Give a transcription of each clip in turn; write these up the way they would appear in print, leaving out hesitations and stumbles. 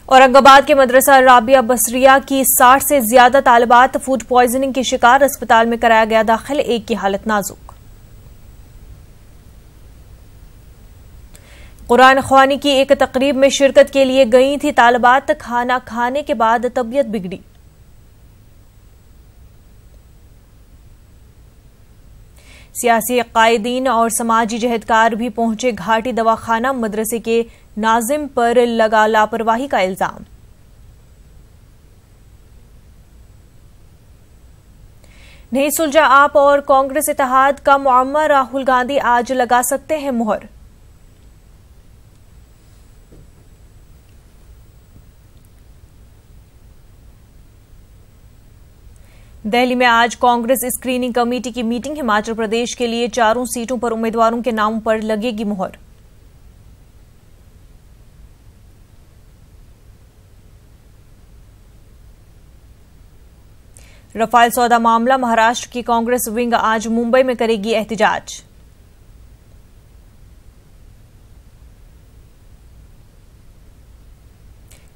औरंगाबाद के मदरसा राबिया बसरिया की 60 से ज्यादा तालिबात फूड पॉइजनिंग के शिकार, अस्पताल में कराया गया दाखिल, एक की हालत नाजुक। कुरान ख्वानी की एक तकरीब में शिरकत के लिए गई थी तालिबात, खाना खाने के बाद तबीयत बिगड़ी। सियासी कायदीन और समाजी जहदकार भी पहुंचे घाटी दवाखाना, मदरसे के नाजिम पर लगा लापरवाही का इल्जाम। नहीं सुलझा आप और कांग्रेस इत्तेहाद का मुअम्मा, राहुल गांधी आज लगा सकते हैं मुहर। दिल्ली में आज कांग्रेस स्क्रीनिंग कमेटी की मीटिंग, हिमाचल प्रदेश के लिए 4 सीटों पर उम्मीदवारों के नामों पर लगेगी मुहर। रफाल सौदा मामला, महाराष्ट्र की कांग्रेस विंग आज मुंबई में करेगी एहतजाज।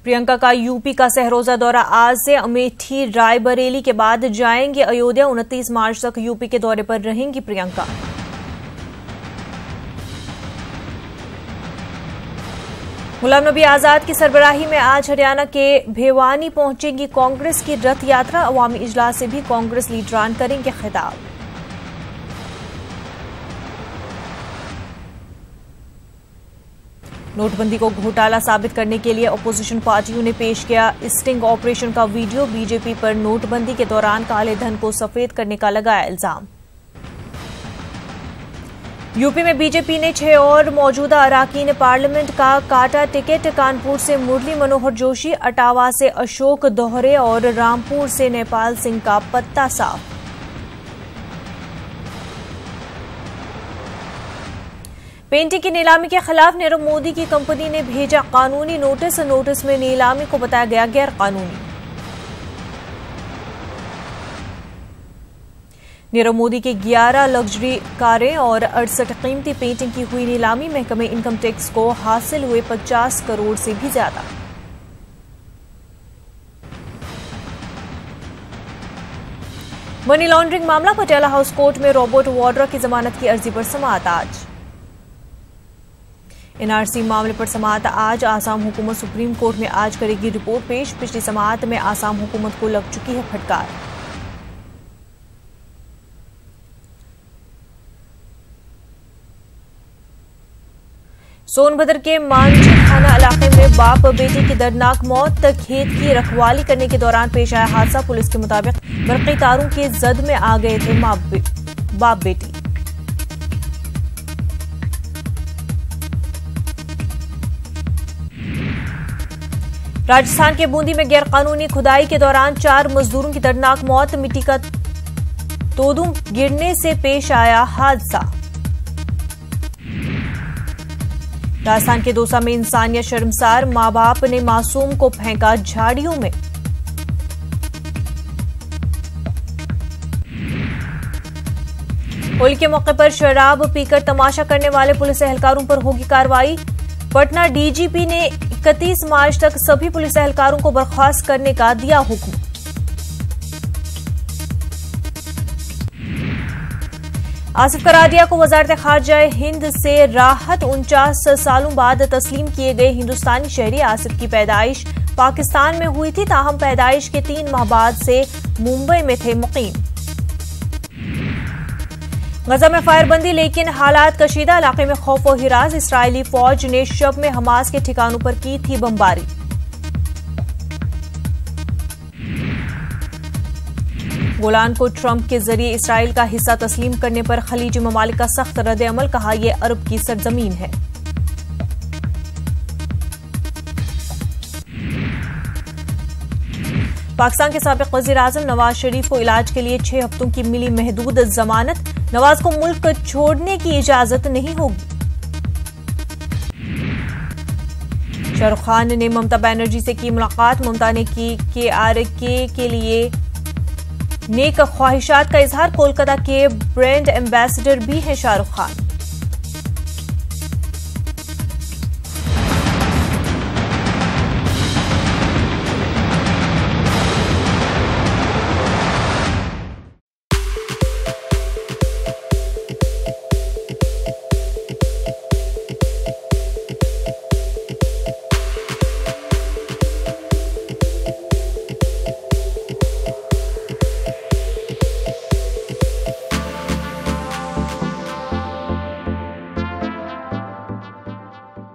प्रियंका का यूपी का सहरोजा दौरा आज से, अमेठी रायबरेली के बाद जाएंगे अयोध्या, 29 मार्च तक यूपी के दौरे पर रहेंगी प्रियंका। गुलाम नबी आजाद की सरबराही में आज हरियाणा के भिवानी पहुंचेगी कांग्रेस की रथ यात्रा, अवामी इजलास से भी कांग्रेस लीडरान करेंगे खिताब। नोटबंदी को घोटाला साबित करने के लिए अपोजिशन पार्टियों ने पेश किया स्टिंग ऑपरेशन का वीडियो, बीजेपी पर नोटबंदी के दौरान काले धन को सफेद करने का लगाया इल्जाम। यूपी में बीजेपी ने 6 और मौजूदा अराकीन पार्लियामेंट का काटा टिकट, कानपुर से मुरली मनोहर जोशी, अटावा से अशोक दोहरे और रामपुर से नेपाल सिंह का पत्ता साफ। पेंटिंग की नीलामी के खिलाफ नीरव मोदी की कंपनी ने भेजा कानूनी नोटिस, नोटिस में नीलामी को बताया गया गैर कानूनी। नीरव मोदी के 11 लग्जरी कारें और 68 कीमती पेंटिंग की हुई नीलामी, महकमे इनकम टैक्स को हासिल हुए 50 करोड़ से भी ज्यादा। मनी लॉन्ड्रिंग मामला, पटियाला हाउस कोर्ट में रॉबर्ट वाड्रा की जमानत की अर्जी पर समाअत आज। एनआरसी मामले पर समाअत आज, आसाम हुकूमत सुप्रीम कोर्ट में आज करेगी रिपोर्ट पेश, पिछली समाअत में आसाम हुकूमत को लग चुकी है फटकार। सोनभद्र के मांझी थाना इलाके में बाप बेटी की दर्दनाक मौत, खेत की रखवाली करने के दौरान पेश आया हादसा, पुलिस के मुताबिक बरक़ी तारों के जद में आ गए थे बाप बेटी। राजस्थान के बूंदी में गैरकानूनी खुदाई के दौरान 4 मजदूरों की दर्दनाक मौत, मिट्टी का तोदू गिरने से पेश आया हादसा। राजस्थान के दौसा में इंसानियत शर्मसार, मां बाप ने मासूम को फेंका झाड़ियों में। होली के मौके पर शराब पीकर तमाशा करने वाले पुलिस एहलकारों पर होगी कार्रवाई, पटना डीजीपी ने 31 मार्च तक सभी पुलिस एहलकारों को बर्खास्त करने का दिया हुक्म। आसिफ करादिया को वजारत खारजा हिंद से राहत, 49 सालों बाद तस्लीम किए गए हिंदुस्तानी शहरी। आसिफ की पैदाइश पाकिस्तान में हुई थी, ताहम पैदाइश के 3 माह बाद से मुंबई में थे मुकीम। गजा में फायरबंदी, लेकिन हालात कशीदा, इलाके में खौफ व हिरास, इस्राइली फौज ने शब में हमास के ठिकानों पर की थी बमबारी। गोलान को ट्रंप के जरिए इसराइल का हिस्सा तस्लीम करने पर खलीजी ममालिक का सख्त रद्द अमल, कहा यह अरब की सरजमीन है। पाकिस्तान के साबिक वज़ीर-ए-आज़म नवाज शरीफ को इलाज के लिए 6 हफ्तों की मिली महदूद जमानत, नवाज को मुल्क छोड़ने की इजाजत नहीं होगी। शाहरुख खान ने ममता बनर्जी से की मुलाकात, ममता ने की KRK के लिए नेक ख्वाहिशात का इजहार, कोलकाता के ब्रांड एम्बेसडर भी हैं शाहरुख खान।